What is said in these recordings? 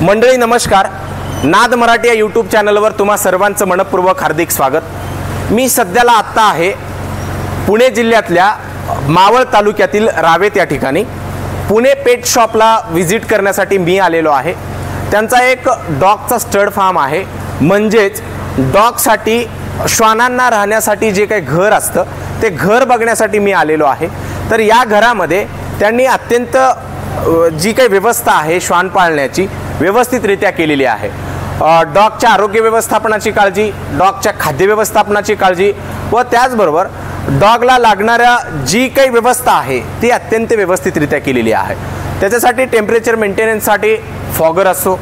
मंडळी नमस्कार. नाद मराठी या यूट्यूब चॅनलवर तुम्हा सर्वांचं मनपूर्वक हार्दिक स्वागत. मी सध्याला आत्ता आहे पुणे जिल्ह्यातल्या मावळ तालुक्यातील रावेत या ठिकाणी. पुणे पेट शॉपला व्हिजिट करण्यासाठी मी आलेलो आहे. त्यांचा एक डॉगचा स्टड फार्म आहे, म्हणजेच डॉगसाठी श्वानांना राहण्यासाठी जे काही घर असतं ते घर बघण्यासाठी मी आलेलो आहे. तर या घरामध्ये त्यांनी अत्यंत जी काही व्यवस्था आहे श्वान पाळण्याची व्यवस्थितरित्या केलेली आहे. डॉगच्या आरोग्य व्यवस्थापनाची काळजी, डॉगच्या खाद्य व्यवस्थापनाची काळजी व त्याचबरोबर डॉगला लागणाऱ्या जी काही व्यवस्था आहे ती अत्यंत व्यवस्थितरित्या केलेली आहे. त्याच्यासाठी टेम्परेचर मेंटेनन्ससाठी फॉगर असो,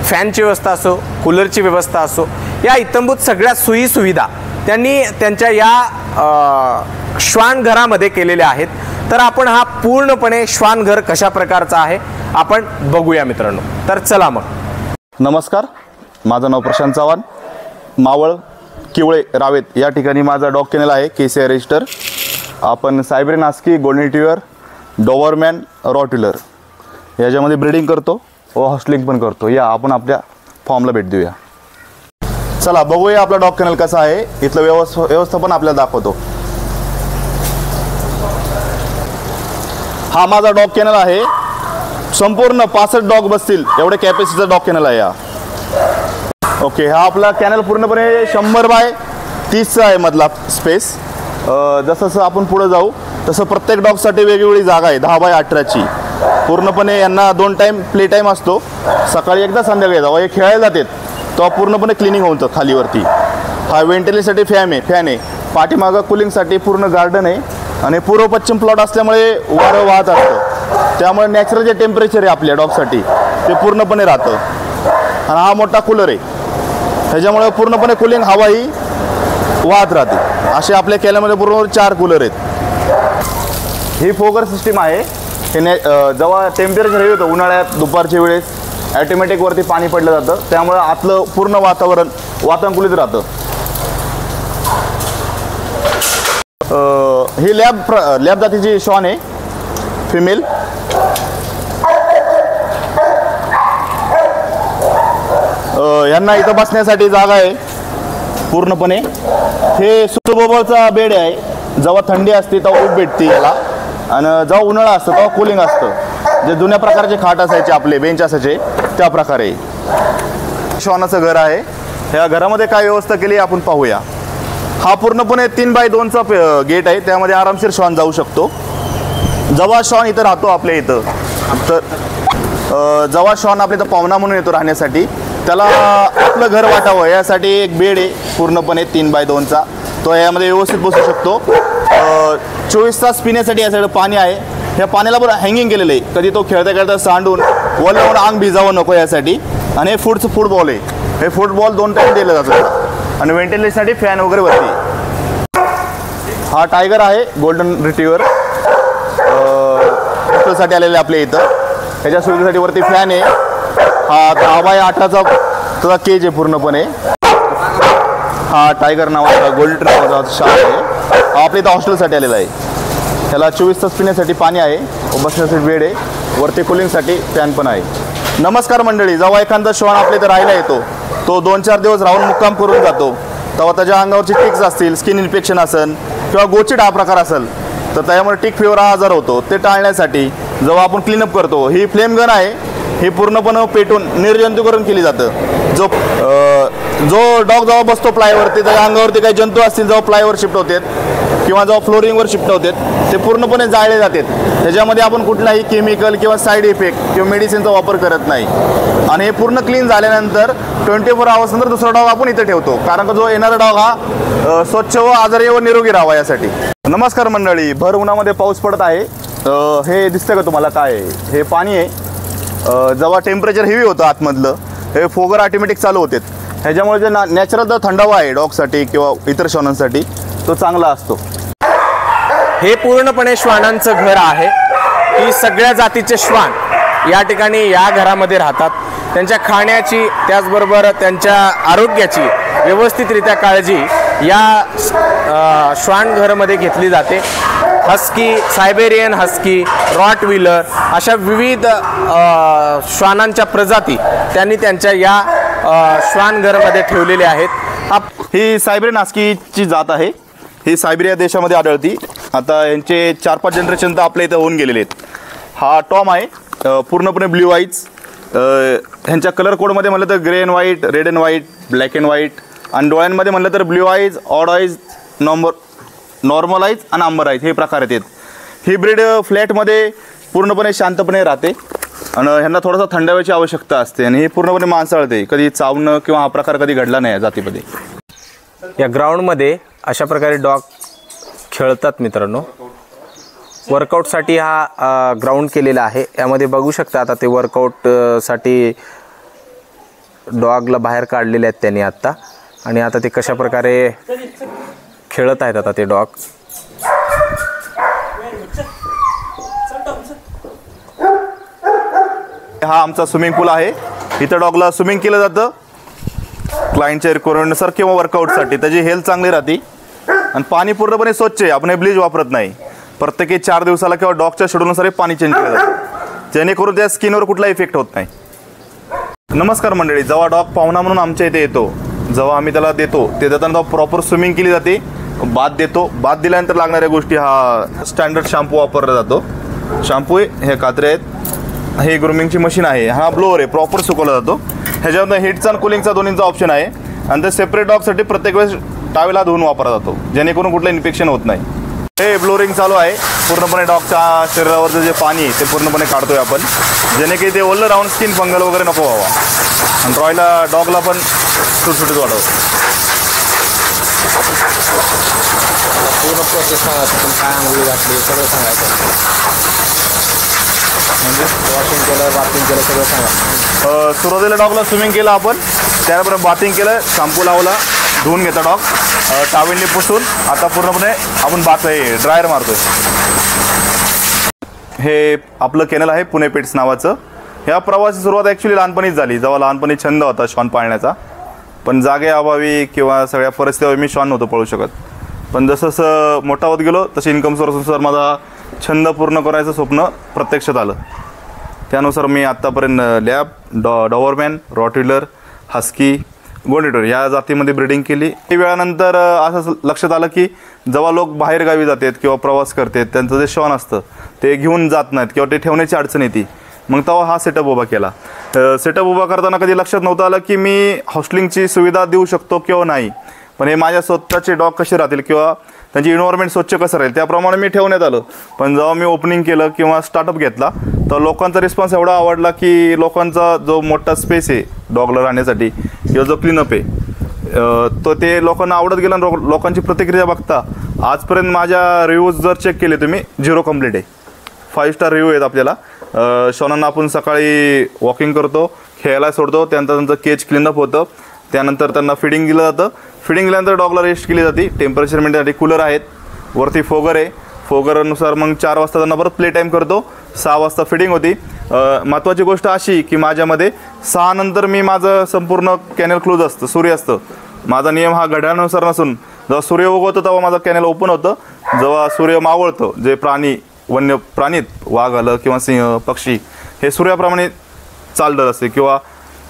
फॅनची व्यवस्था असो, कूलरची व्यवस्था असो, या इत्थंभूत सगळ्या सोयी सुविधा त्यांनी त्यांच्या या श्वान घरामध्ये केलेल्या आहेत. तर आपण हा पूर्णपणे श्वान घर कशा प्रकारचा आहे आपण बघूया मित्रांनो. तर चला मग. नमस्कार, माझं नाव प्रशांत चव्हाण, मावळ किवळे रावेत या ठिकाणी माझा डॉग केनेल आहे. केसीआय रजिस्टर. आपण सायबेरियन हस्की, गोल्डन रिट्रीव्हर, डॉबरमॅन, रॉटव्हीलर याच्यामध्ये ब्रीडिंग करतो व हॉस्टलिंग पण करतो. या आपण आपल्या फॉर्मला भेट देऊया. चला बघूया आपला डॉग केनेल कसा आहे. इथलं व्यवस्थापन आपल्याला दाखवतो. हा माझा डॉग केनेल आहे. संपूर्ण 65 डॉग बसतील एवढे कॅपॅसिटीचा डॉग केनेल आहे हा. ओके, हा आपला कॅनल पूर्णपणे 100 बाय 30चा आहे मधला स्पेस. जसं जसं आपण पुढे जाऊ तसं प्रत्येक डॉगसाठी वेगवेगळी जागा आहे. 10 बाय 18ची पूर्णपणे. यांना 2 टाईम प्ले टाईम असतो, सकाळी एकदा संध्याकाळी जेव्हा हे खेळायला जातात तेव्हा पूर्णपणे क्लिनिंग होतं खालीवरती. हा व्हेंटिलेशनसाठी फॅन आहे. पाठीमागं कूलिंगसाठी पूर्ण गार्डन आहे आणि पूर्व पश्चिम प्लॉट असल्यामुळे वारं वाहत असतं, त्यामुळे नॅचरल जे टेम्परेचर आहे आपल्या डॉगसाठी ते पूर्णपणे राहतं. आणि हा मोठा कूलर आहे, ह्याच्यामुळे पूर्णपणे कूलिंग हवा ही वाहत राहते. असे आपल्या केल्यामध्ये पूर्ण 4 कूलर आहेत. ही फोगर सिस्टीम आहे. हे जेव्हा टेम्परेचर हे होतं उन्हाळ्यात दुपारच्या वेळेस ॲटोमॅटिकवरती पाणी पडलं जातं, त्यामुळे आतलं पूर्ण वातावरण वातानुकूलित राहतं. ही लॅब जातीची श्वान आहे, फिमेल. यांना इथं बसण्यासाठी जागा आहे पूर्णपणे. हे सुबोबाचा बेड आहे. जेव्हा थंडी असते तेव्हा ऊब भेटते याला, आणि जेव्हा उन्हाळा असतं तेव्हा कूलिंग असतं. जे जुन्या प्रकारचे खाट असायचे आपले, बेंच असायचे त्या प्रकारे श्वानाचं घर आहे. ह्या घरामध्ये काय व्यवस्था केली आपण पाहूया. हा पूर्णपणे 3 बाय 2चा गेट आहे, त्यामध्ये आरामशीर श्वान जाऊ शकतो. जेव्हा श्वान इथं राहतो आपल्या इथं, तर जेव्हा श्वान आपल्या इथं पाहुणा म्हणून येतो राहण्यासाठी, त्याला आपलं घर वाटावं यासाठी एक बेड आहे पूर्णपणे 3 बाय 2चा. तो यामध्ये व्यवस्थित बसू शकतो. 24 तास पिण्यासाठी यासाठी पाणी आहे. ह्या पाण्याला बरं हँगिंग केलेलं आहे, कधी तो खेळता खेळता सांडून वळवून अंग भिजावं नको यासाठी. आणि हे फुटबॉल आहे. हे फुटबॉल 2 टाईम दिलं जातं. आणि व्हेंटिलेशनसाठी फॅन वगैरे वरती. हा टायगर आहे, गोल्डन रिट्रीव्हर, साठी आलेले आपल्या इथं. ह्याच्या सुविधेसाठी वरती फॅन आहे. हा 10 बाय 18चा त्याचा केज आहे पूर्णपणे. हा टायगर नावाचा गोल्डन नावाचा शार्क आहे. हा आपल्या इथं हॉस्टेलसाठी आलेला आहे. ह्याला 24 तास पिण्यासाठी पाणी आहे, बसण्यासाठी बेड आहे, वरती कूलिंगसाठी फॅन पण आहे. नमस्कार मंडळी. जेव्हा एखादा श्वान आपल्या इथं राहायला येतो, तो 2-4 दिवस राहून मुक्काम करून जातो, तेव्हा त्याच्या अंगावरची टिक्स असतील, स्किन इन्फेक्शन असेल किंवा गोचिड हा प्रकार असेल तर त्यामुळे टिक फीवर हा आजार होतो. ते टाळण्यासाठी जेव्हा आपण क्लीनअप करतो, ही फ्लेम गन आहे. ही पूर्णपणे पेटून निर्जंतुकरण केली जातं. जो डॉग जेव्हा बसतो प्लायवरती, त्याच्या अंगावरती काही जंतू असतील जेव्हा प्लायवर शिफ्ट होतात किंवा जेव्हा फ्लोरिंगवर शिफ्ट होतात, ते पूर्णपणे जाळले जातात. त्याच्यामध्ये आपण कुठलाही केमिकल किंवा साईड इफेक्ट किंवा मेडिसिनचा वापर करत नाही. आणि हे पूर्ण क्लीन झाल्यानंतर 24 आवर्स नंतर दुसरा डॉग आपण इथे ठेवतो, कारण का जो येणारा डॉग हा स्वच्छ व आजारी व निरोगी राहावा यासाठी. नमस्कार मंडळी. भर उन्हामध्ये पाऊस पडत आहे. हे दिसतं का तुम्हाला काय आहे? हे पाणी आहे. जेव्हा टेम्परेचर हेवी होतं आतमधलं, हे फोगर ऑटोमॅटिक चालू होतात. ह्याच्यामुळे जे नॅचरल जो थंडावा आहे डॉगसाठी किंवा इतर श्वानांसाठी तो चांगला असतो. हे पूर्णपणे श्वानांचं घर आहे. ही सगळ्या जातीचे श्वान या ठिकाणी या घरामध्ये राहतात. त्यांच्या खाण्याची त्याचबरोबर त्यांच्या आरोग्याची व्यवस्थितरित्या काळजी या श्वान घरामध्ये घेतली जाते. हस्की, सायबेरियन हस्की, रॉटव्हिलर अशा विविध श्वानांच्या प्रजाती त्यांनी त्यांच्या या श्वानघरमध्ये ठेवलेले आहेत। ही सायबेरियन हस्कीची जात आहे। ही सायबेरिया देशामध्ये आढळती। आता यांचे 4-5 जनरेशन तर आपल्या इथं होऊन गेलेले आहेत। हा टॉम आहे, पूर्णपणे ब्ल्यू आईज। ह्यांच्या कलर कोडमध्ये म्हटलं तर grey and white, red and white, black and white, आणि डोळ्यांमध्ये म्हटलं तर blue eyes, odd eyes, normal eyes आणि आंबर आईज हे प्रकार आहेत। ही ब्रीड फ्लॅटमध्ये पूर्णपणे शांतपणे राहते आणि ह्यांना थोडासा थंड हवेची आवश्यकता असते आणि हे पूर्णपणे मांसाळते। कधी चावणं किंवा हा प्रकार कधी घडला नाही जातीमध्ये। या ग्राउंडमध्ये अशा प्रकारे डॉग खेळतात मित्रांनो। वर्कआउटसाठी हा ग्राउंड केलेला आहे। यामध्ये बघू शकता आता ते वर्कआउटसाठी डॉगला बाहेर काढलेले आहेत त्यांनी आत्ता, आणि आता ते कशा प्रकारे खेळत आहेत आता ते डॉग। हा आमचा स्विमिंग पूल आहे। इथं डॉगला स्विमिंग केलं जातं क्लायंटच्या रिक्वायरमेंटनुसार किंवा वर्कआउटसाठी। त्याची हेल्थ चांगली राहते आणि पाणी पूर्णपणे स्वच्छ आहे। आपण हे ब्लीच वापरत नाही। प्रत्येकी 4 दिवसाला किंवा डॉगच्या शेड्यूलनुसार पाणी चेंज केलं जातं, जेणेकरून त्या स्किनवर कुठला इफेक्ट होत नाही। नमस्कार मंडळी, जेव्हा डॉग पाहुणा म्हणून आमच्या इथे येतो, जेव्हा आम्ही त्याला देतो ते देताना प्रॉपर स्विमिंग केली जाते, बाथ देतो। बाथ दिल्यानंतर लागणाऱ्या गोष्टी हा स्टँडर्ड शॅम्पू वापरला जातो। शॅम्पू हे कात्रे आहेत, हे ग्रूमिंगची मशीन आहे, हा ब्लोअर आहे, प्रॉपर सुकवला जातो। ह्याच्यामध्ये हीटचा आणि कुलिंगचा दोन्हीचा ऑप्शन आहे आणि ते सेपरेट डॉगसाठी प्रत्येक वेळेस टावेला धुवून वापरला जातो, जेणेकरून कुठलं इन्फेक्शन होत नाही। हे ब्लोरिंग चालू आहे, पूर्णपणे डॉगच्या शरीरावरचं जे पाणी आहे ते पूर्णपणे काढतोय आपण, जेणेकरून ते ओल्लं राहून स्किन फंगल वगैरे नको व्हावा आणि रॉयला डॉगला पण सुटसुटीत वाढवतो। पूर्ण प्रोसेस सांगा, काय आंघोळी घातली सगळं सांगायचं, म्हणजे वॉशिंग केलं, बाथिंग केलं सगळं सांगा। सुरुवातीला डॉगला स्विमिंग केलं आपण, त्यानंतर बाथिंग केलं, शॅम्पू लावला, धुवून घेता डॉग टावेलने पुसून। आता पूर्णपणे आपण ड्रायर मारतोय। हे आपलं केनल आहे पुणे पेट्स नावाचं। ह्या प्रवासाची सुरुवात ॲक्च्युली लहानपणीच झाली, जेव्हा लहानपणी छंद होता श्वान पाळण्याचा, पण जागेअभावी किंवा सगळ्या परिस्थितीवर मी श्वान नव्हतो पळू शकत। पण जसं मोठा होत गेलो तसे इन्कम सोर्सनुसार माझा छंद पूर्ण करायचं स्वप्न प्रत्यक्षात आलं। त्यानुसार मी आत्तापर्यंत लॅब, डॉबरमॅन, रॉटव्हिलर, हस्की, गोल्डन रिट्रीव्हर या जातीमध्ये ब्रीडिंग केली। काही वेळानंतर असं लक्षात आलं की जेव्हा लोक बाहेर गावी जातात किंवा प्रवास करतात, त्यांचं जे श्वान असतं ते घेऊन जात नाहीत किंवा ते ठेवण्याची अडचण येते। मग तेव्हा हा सेटअप उभा केला। सेटअप उभा करताना कधी लक्षात नव्हतं आलं की मी हॉस्टेलिंगची सुविधा देऊ शकतो किंवा नाही, पण हे माझ्या स्वतःचे डॉग कसे राहतील किंवा त्यांची एन्व्हायरमेंट स्वच्छ कसं राहील त्याप्रमाणे मी ठेवण्यात आलं। पण जेव्हा मी ओपनिंग केलं किंवा स्टार्टअप घेतला तर लोकांचा रिस्पॉन्स एवढा आवडला की लोकांचा जो मोठा स्पेस आहे डॉगला राहण्यासाठी किंवा जो क्लीनअप आहे तो ते लोकांना आवडत गेला। लोकांची प्रतिक्रिया बघता आजपर्यंत माझ्या रिव्ह्यूज जर चेक केले तुम्ही 0 कंप्लीट आहे, 5 स्टार रिव्ह्यू आहेत आपल्याला। श्वानांना आपण सकाळी वॉकिंग करतो, खेळायला सोडतो, त्यानंतर त्यांचं केज क्लीनअप होतं, त्यानंतर त्यांना फिडिंग दिलं जातं। फिडिंग दिल्यानंतर डॉगला रेस्ट केली जाते। टेम्परेचर मेंटेनसाठी कूलर आहेत, वरती फोगर आहे, फोगरनुसार मग 4 वाजता त्यांना परत प्ले टाईम करतो, 6 वाजता फिडिंग होती। महत्त्वाची गोष्ट अशी की माझ्यामध्ये 6 नंतर मी माझं संपूर्ण कॅनेल क्लोज असतं, सूर्य असतं। माझा नियम हा घड्याळानुसार नसून जेव्हा सूर्य उगवतो तेव्हा माझं कॅनेल ओपन होतं, जेव्हा सूर्य मावळतो जे प्राणी वन्य प्राणीत वाघ आलं किंवा सिंह, पक्षी हे सूर्याप्रमाणे चालत असते किंवा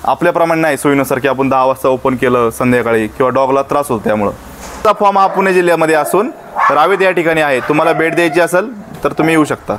आपल्याप्रमाणे नाही सोयीनुसार की आपण 10 वाजता ओपन केलं संध्याकाळी किंवा डॉगला त्रास होतो। त्यामुळं फॉर्म हा पुणे जिल्ह्यामध्ये असून रावेत या ठिकाणी आहे। तुम्हाला भेट द्यायची असेल तर तुम्ही येऊ शकता।